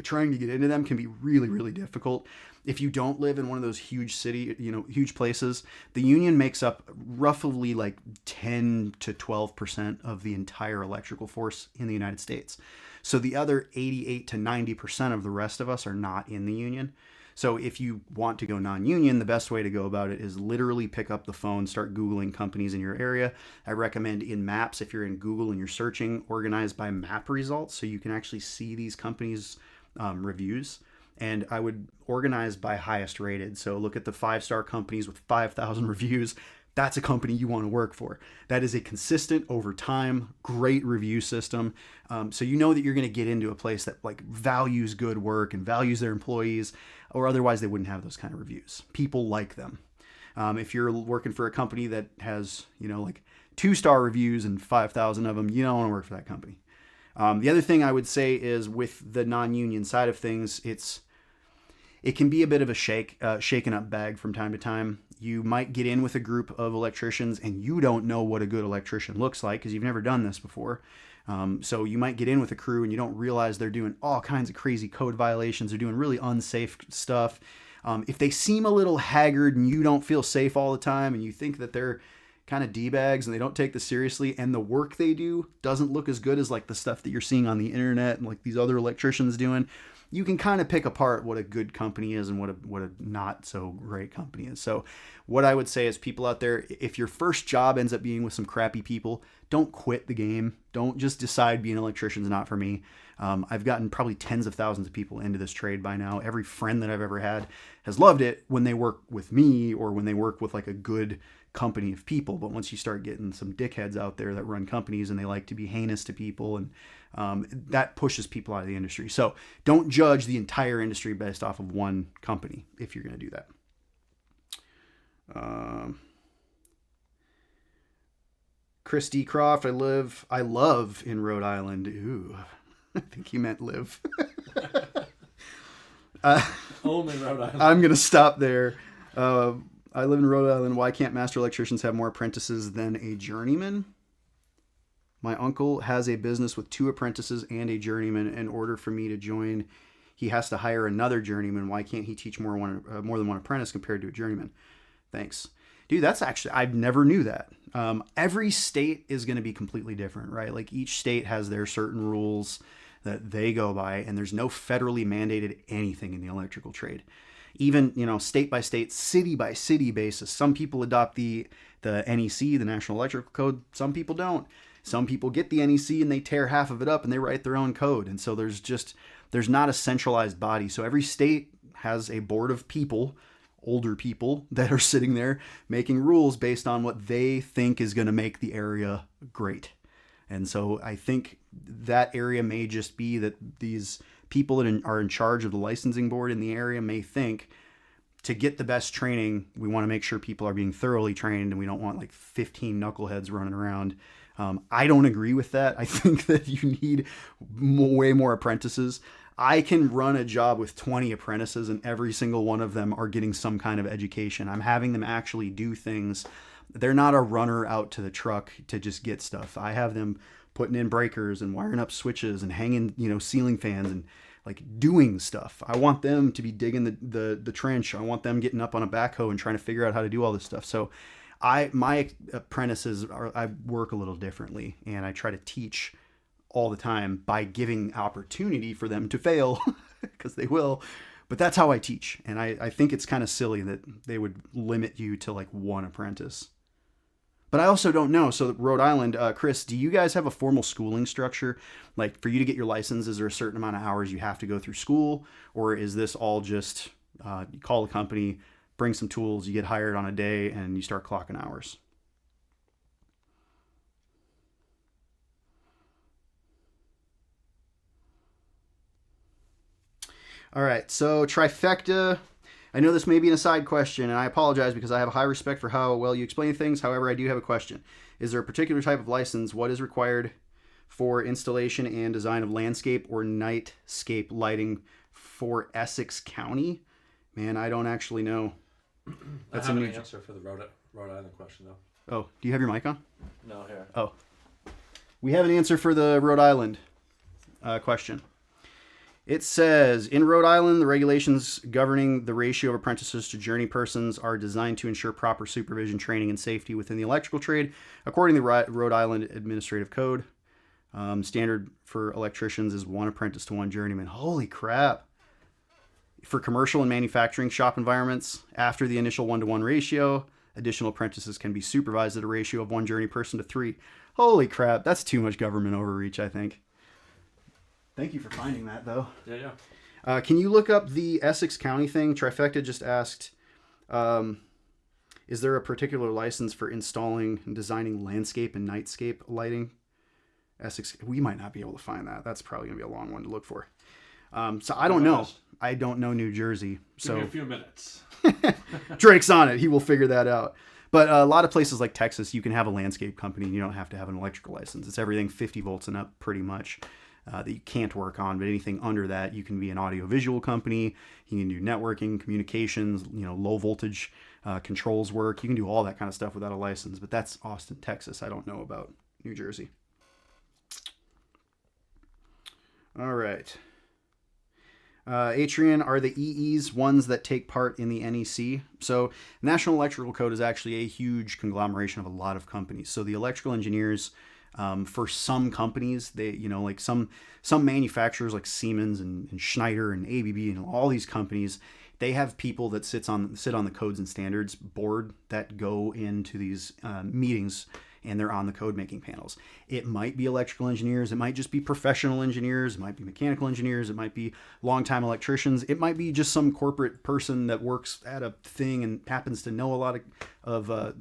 [SPEAKER 1] trying to get into them can be really, really difficult. If you don't live in one of those huge huge places, the union makes up roughly like 10 to 12% of the entire electrical force in the United States. So the other 88 to 90% of the rest of us are not in the union. So if you want to go non-union, the best way to go about it is literally pick up the phone, start Googling companies in your area. I recommend in Maps, if you're in Google and you're searching, organized by map results so you can actually see these companies' reviews. And I would organize by highest rated. So look at the 5-star companies with 5,000 reviews. That's a company you want to work for. That is a consistent, over time, great review system. So you know that you're going to get into a place that like values good work and values their employees, or otherwise they wouldn't have those kind of reviews. People like them. If you're working for a company that has, like 2-star reviews and 5,000 of them, you don't want to work for that company. The other thing I would say is with the non-union side of things, it can be a bit of a shaken up bag from time to time. You might get in with a group of electricians and you don't know what a good electrician looks like because you've never done this before. So you might get in with a crew and you don't realize they're doing all kinds of crazy code violations. They're doing really unsafe stuff. If they seem a little haggard and you don't feel safe all the time and you think that they're kind of D-bags and they don't take this seriously and the work they do doesn't look as good as like the stuff that you're seeing on the internet and like these other electricians doing, you can kind of pick apart what a good company is and what a not so great company is. So what I would say is, people out there, if your first job ends up being with some crappy people, don't quit the game. Don't just decide being an electrician is not for me. I've gotten probably tens of thousands of people into this trade by now. Every friend that I've ever had has loved it when they work with me or when they work with like a good company of people. But once you start getting some dickheads out there that run companies and they like to be heinous to people, and that pushes people out of the industry. So don't judge the entire industry based off of one company if you're going to do that. Chris D. Croft, I love in Rhode Island. Ooh, I think he meant live.
[SPEAKER 2] Only Rhode Island.
[SPEAKER 1] I'm going to stop there. I live in Rhode Island. Why can't master electricians have more apprentices than a journeyman? My uncle has a business with 2 apprentices and a journeyman. In order for me to join, he has to hire another journeyman. Why can't he teach more than one apprentice compared to a journeyman? Thanks. Dude, that's actually, I never knew that. Every state is going to be completely different, right? Like each state has their certain rules that they go by, and there's no federally mandated anything in the electrical trade. Even, state by state, city by city basis. Some people adopt the NEC, the National Electrical Code. Some people don't. Some people get the NEC and they tear half of it up and they write their own code. And so there's not a centralized body. So every state has a board of people, older people, that are sitting there making rules based on what they think is going to make the area great. And so I think that area may just be that these people that are in charge of the licensing board in the area may think, to get the best training, we want to make sure people are being thoroughly trained and we don't want like 15 knuckleheads running around. I don't agree with that. I think that you need way more apprentices. I can run a job with 20 apprentices and every single one of them are getting some kind of education. I'm having them actually do things. They're not a runner out to the truck to just get stuff. I have them putting in breakers and wiring up switches and hanging, ceiling fans and like doing stuff. I want them to be digging the trench. I want them getting up on a backhoe and trying to figure out how to do all this stuff. So my apprentices I work a little differently, and I try to teach all the time by giving opportunity for them to fail because they will. But that's how I teach. And I think it's kind of silly that they would limit you to like one apprentice. But I also don't know. So Rhode Island, Chris, do you guys have a formal schooling structure? Like for you to get your license, is there a certain amount of hours you have to go through school? Or is this all just you call the company, bring some tools, you get hired on a day, and you start clocking hours? All right, so trifecta. I know this may be an aside question, and I apologize because I have a high respect for how well you explain things. However, I do have a question. Is there a particular type of license? What is required for installation and design of landscape or nightscape lighting for Essex County. Man, I don't actually know.
[SPEAKER 2] That's an answer for the Rhode Island question, though.
[SPEAKER 1] Oh, do you have your mic on?
[SPEAKER 2] No, here.
[SPEAKER 1] Oh. We have an answer for the Rhode Island question. It says, in Rhode Island, the regulations governing the ratio of apprentices to journey persons are designed to ensure proper supervision, training, and safety within the electrical trade, according to the Rhode Island Administrative Code. Standard for electricians is 1 apprentice to 1 journeyman. Holy crap. For commercial and manufacturing shop environments, after the initial 1-to-1 ratio, additional apprentices can be supervised at a ratio of 1 journey person to 3. Holy crap, that's too much government overreach, I think. Thank you for finding that, though.
[SPEAKER 2] Yeah.
[SPEAKER 1] Can you look up the Essex County thing? Trifecta just asked, is there a particular license for installing and designing landscape and nightscape lighting? Essex, we might not be able to find that. That's probably going to be a long one to look for. So I don't know. I don't know New Jersey. So
[SPEAKER 2] give me a few minutes.
[SPEAKER 1] Drake's on it. He will figure that out. But a lot of places like Texas, you can have a landscape company and you don't have to have an electrical license. It's everything 50 volts and up pretty much that you can't work on. But anything under that, you can be an audiovisual company. You can do networking, communications, low voltage controls work. You can do all that kind of stuff without a license. But that's Austin, Texas. I don't know about New Jersey. All right. Atrian, are the EEs ones that take part in the NEC? So National Electrical Code is actually a huge conglomeration of a lot of companies. So the electrical engineers, for some companies, they, like some manufacturers like Siemens and Schneider and ABB and all these companies, they have people that sit on the codes and standards board that go into these meetings, and they're on the code making panels. It might be electrical engineers. It might just be professional engineers. It might be mechanical engineers. It might be longtime electricians. It might be just some corporate person that works at a thing and happens to know a lot of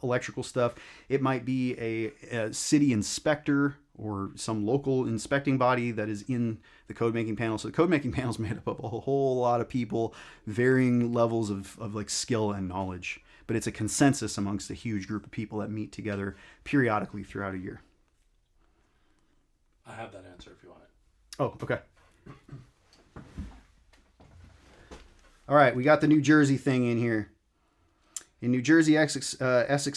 [SPEAKER 1] electrical stuff. It might be a city inspector or some local inspecting body that is in the code making panel. So the code making panel is made up of a whole lot of people, varying levels of like skill and knowledge. But it's a consensus amongst a huge group of people that meet together periodically throughout a year.
[SPEAKER 2] I have that answer if you want it.
[SPEAKER 1] Oh, okay. All right, we got the New Jersey thing in here. In New Jersey, Essex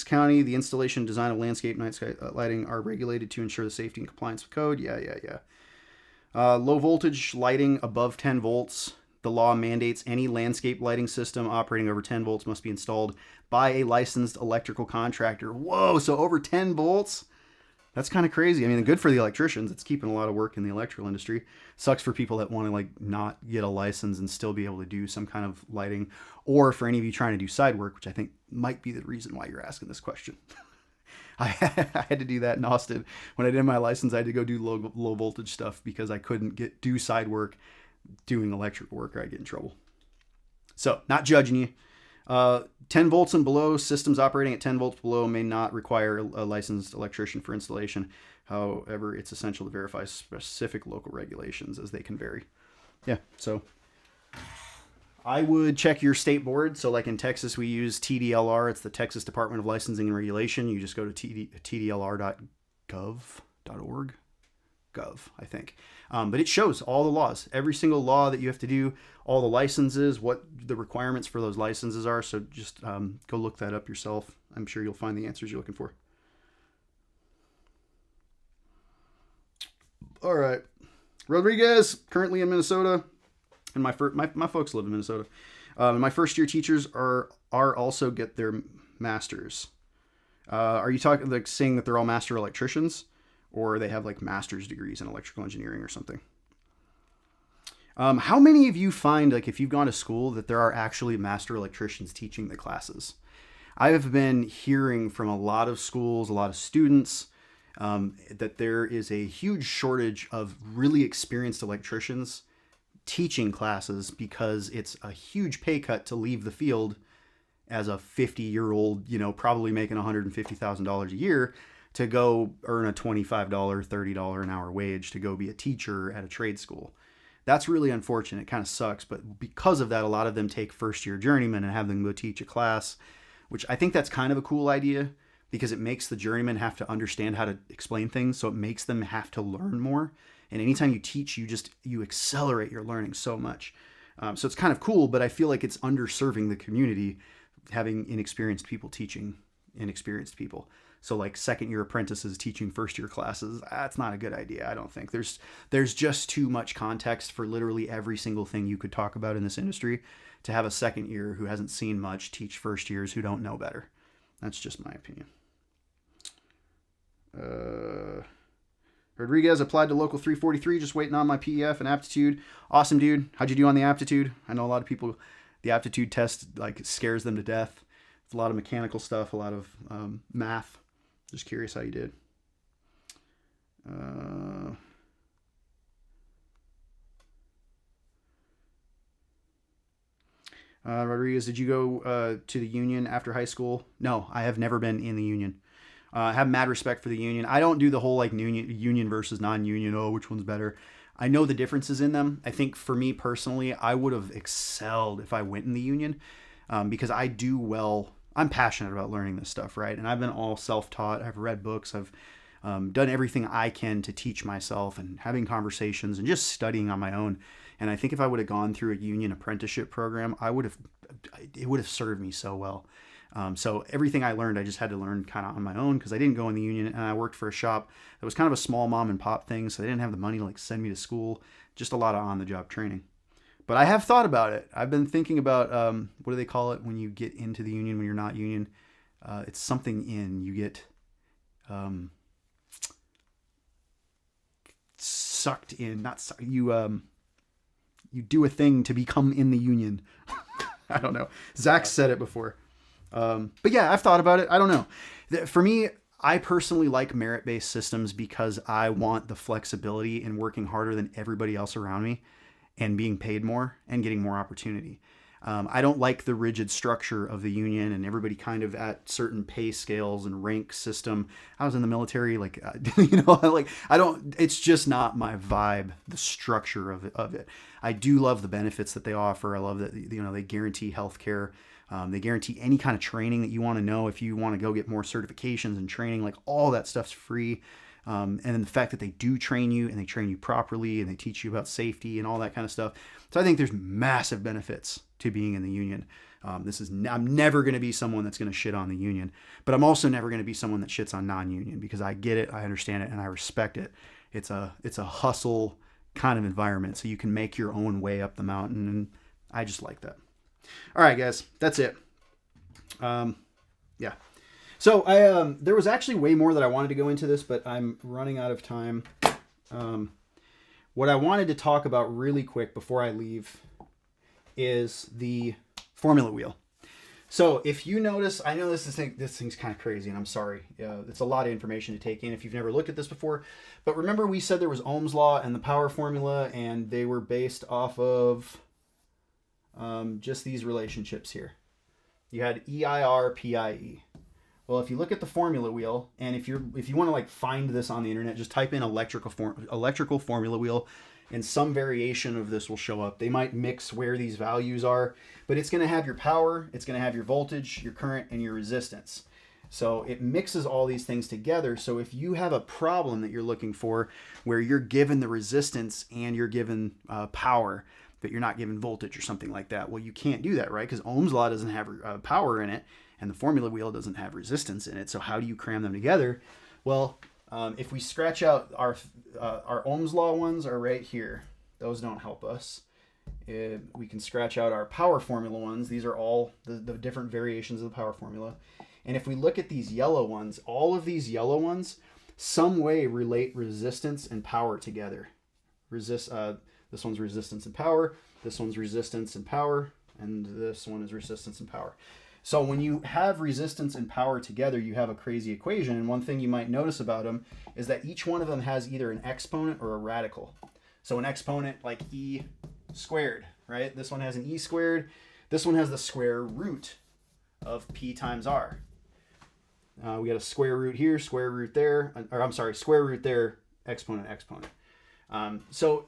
[SPEAKER 1] County, the installation and design of landscape night sky lighting are regulated to ensure the safety and compliance with code. Yeah. Low voltage lighting above 10 volts. The law mandates any landscape lighting system operating over 10 volts must be installed by a licensed electrical contractor. Whoa, so over 10 volts? That's kind of crazy. I mean, good for the electricians. It's keeping a lot of work in the electrical industry. Sucks for people that want to not get a license and still be able to do some kind of lighting. Or for any of you trying to do side work, which I think might be the reason why you're asking this question. I had to do that in Austin. When I did my license, I had to go do low voltage stuff because I couldn't do side work doing electrical work or I'd get in trouble. So, not judging you. 10 volts and below, systems operating at 10 volts below may not require a licensed electrician for installation. However, it's essential to verify specific local regulations as they can vary. Yeah, so I would check your state board. So like in Texas, we use TDLR. It's the Texas Department of Licensing and Regulation. You just go to tdlr.gov.org. I think. But it shows all the laws, every single law that you have to do, all the licenses, what the requirements for those licenses are. So just go look that up yourself. I'm sure you'll find the answers you're looking for. All right. Rodriguez, currently in Minnesota. And my folks live in Minnesota. My first year teachers are also get their masters. Are you talking saying that they're all master electricians? Or they have master's degrees in electrical engineering or something. How many of you find, if you've gone to school, that there are actually master electricians teaching the classes? I have been hearing from a lot of schools, a lot of students, that there is a huge shortage of really experienced electricians teaching classes because it's a huge pay cut to leave the field as a 50-year-old, probably making $150,000 a year, to go earn a $25, $30 an hour wage to go be a teacher at a trade school. That's really unfortunate. It kind of sucks. But because of that, a lot of them take first-year journeyman and have them go teach a class, which I think that's kind of a cool idea. because it makes the journeyman have to understand how to explain things. So it makes them have to learn more. And anytime you teach, you accelerate your learning so much. So it's kind of cool, but I feel like it's underserving the community, having inexperienced people teaching inexperienced people. So like second year apprentices teaching first year classes, that's not a good idea. I don't think there's just too much context for literally every single thing you could talk about in this industry to have a second year who hasn't seen much teach first years who don't know better. That's just my opinion. Rodriguez applied to local 343, just waiting on my PEF and aptitude. Awesome, dude. How'd you do on the aptitude? I know a lot of people, the aptitude test like scares them to death. It's a lot of mechanical stuff, a lot of math. Just curious how you did. Rodriguez, did you go to the union after high school? No, I have never been in the union. I have mad respect for the union. I don't do the whole like union versus non-union. Oh, which one's better? I know the differences in them. I think for me personally, I would have excelled if I went in the union because I do well. I'm passionate about learning this stuff, right? And I've been all self-taught. I've read books. I've done everything I can to teach myself and having conversations and just studying on my own. And I think if I would have gone through a union apprenticeship program, it would have served me so well. So everything I learned, I just had to learn kind of on my own because I didn't go in the union, and I worked for a shop that was kind of a small mom and pop thing. So they didn't have the money to like send me to school, just a lot of on the job training. But I have thought about it. I've been thinking about, what do they call it when you get into the union, when you're not union? It's something you get, sucked in, you do a thing to become in the union. I don't know. Zach said it before. But yeah, I've thought about it. I don't know. For me, I personally like merit-based systems because I want the flexibility in working harder than everybody else around me and being paid more and getting more opportunity. I don't like the rigid structure of the union and everybody kind of at certain pay scales and rank system. I was in the military, like, it's just not my vibe, the structure of it. I do love the benefits that they offer. I love that, they guarantee healthcare. They guarantee any kind of training that you want to know. If you want to go get more certifications and training, like all that stuff's free. And then the fact that they do train you and they train you properly and they teach you about safety and all that kind of stuff. So I think there's massive benefits to being in the union. I'm never going to be someone that's going to shit on the union, but I'm also never going to be someone that shits on non-union because I get it, I understand it, and I respect it. It's a hustle kind of environment, so you can make your own way up the mountain, and I just like that. All right, guys, that's it. Yeah. So there was actually way more that I wanted to go into this, but I'm running out of time. What I wanted to talk about really quick before I leave is the formula wheel. So if you notice, I know this thing's kind of crazy, and I'm sorry. It's a lot of information to take in if you've never looked at this before. But remember we said there was Ohm's law and the power formula, and they were based off of just these relationships here. You had EIR, PIE. Well, if you look at the formula wheel, and if you want to like find this on the internet, just type in electrical formula wheel, and some variation of this will show up. They might mix where these values are, but it's going to have your power, it's going to have your voltage, your current, and your resistance. So it mixes all these things together. So if you have a problem that you're looking for where you're given the resistance and you're given power, but you're not given voltage or something like that, well, you can't do that, right? Because Ohm's law doesn't have power in it, and the formula wheel doesn't have resistance in it. So how do you cram them together? Well, if we scratch out our Ohm's law ones are right here. Those don't help us. We can scratch out our power formula ones. These are all the different variations of the power formula. And if we look at these yellow ones, all of these yellow ones, some way relate resistance and power together. This one's resistance and power. This one's resistance and power. And this one is resistance and power. So when you have resistance and power together, you have a crazy equation. And one thing you might notice about them is that each one of them has either an exponent or a radical. So an exponent like E squared, right? This one has an E squared. This one has the square root of P times R. We got a square root here, square root there, square root there, exponent, exponent. So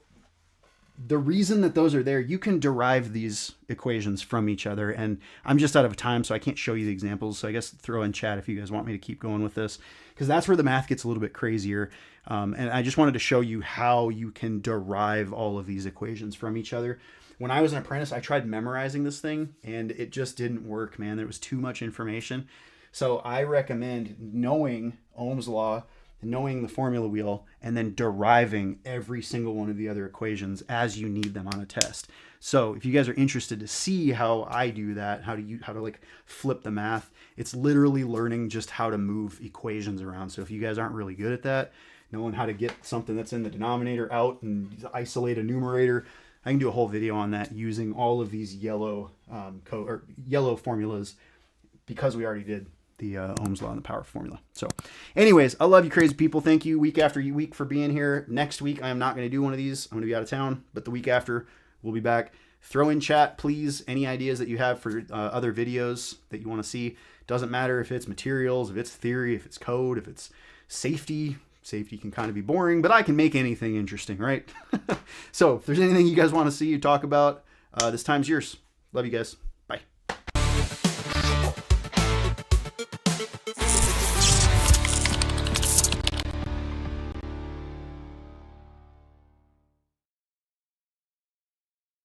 [SPEAKER 1] the reason that those are there, you can derive these equations from each other. And I'm just out of time, so I can't show you the examples. So I guess throw in chat if you guys want me to keep going with this, because that's where the math gets a little bit crazier. And I just wanted to show you how you can derive all of these equations from each other. When I was an apprentice, I tried memorizing this thing, and it just didn't work, man. There was too much information. So I recommend knowing Ohm's law, knowing the formula wheel, and then deriving every single one of the other equations as you need them on a test. So if you guys are interested to see how I do that, how to like flip the math, it's literally learning just how to move equations around. So if you guys aren't really good at that, knowing how to get something that's in the denominator out and isolate a numerator, I can do a whole video on that using all of these yellow formulas, because we already did the Ohm's law and the power formula. So anyways, I love you crazy people. Thank you week after week for being here. Next week, I am not going to do one of these. I'm going to be out of town, but the week after we'll be back. Throw in chat, please, any ideas that you have for other videos that you want to see. Doesn't matter if it's materials, if it's theory, if it's code, if it's safety. Safety can kind of be boring, but I can make anything interesting, right? So if there's anything you guys want to see you talk about, this time's yours. Love you guys.